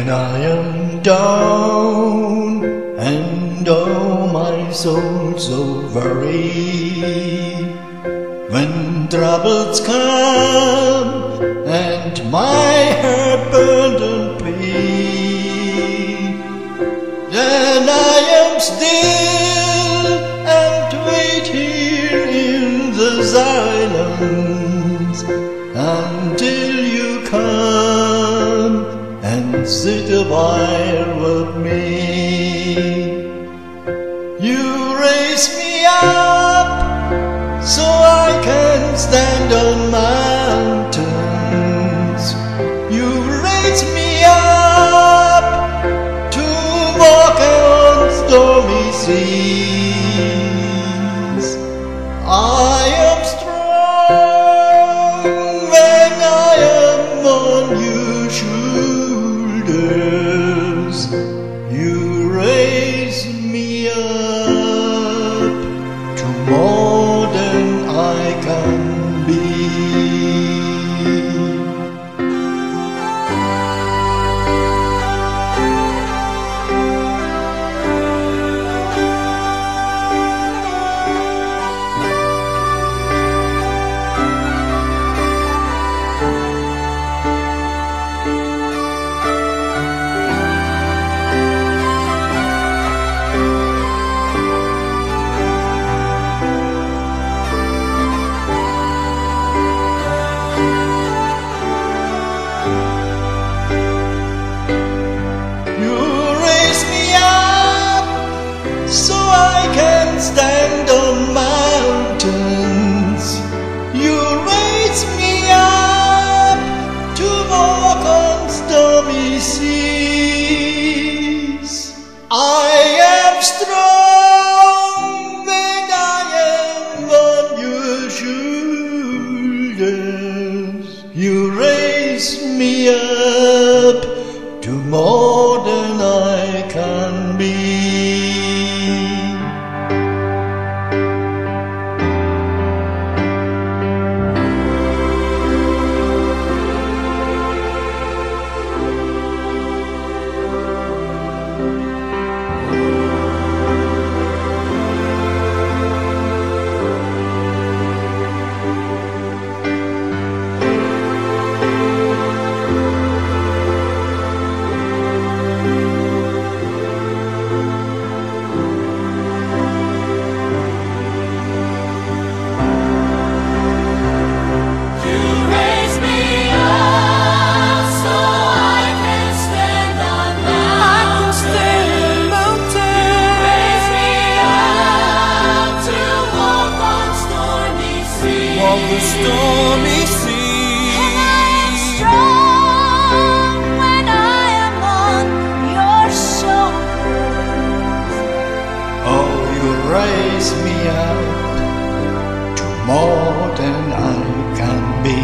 When I am down and oh my soul so weary, when troubles come and my heart burdened be, then I am still and wait here in the silence until you come and sit a while with me. You raise me up so I can stand on mountains. You raise me up to walk on stormy seas. I am strong when I am on your shoulders. You raise me up to more than I can be. So I can stand on mountains. You raise me up to walk on stormy seas. I am strong when I am on your shoulders. You raise me up to more than I can be. The stormy sea. And I am strong when I am on your shoulders. Oh, you raise me up to more than I can be.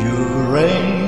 You raise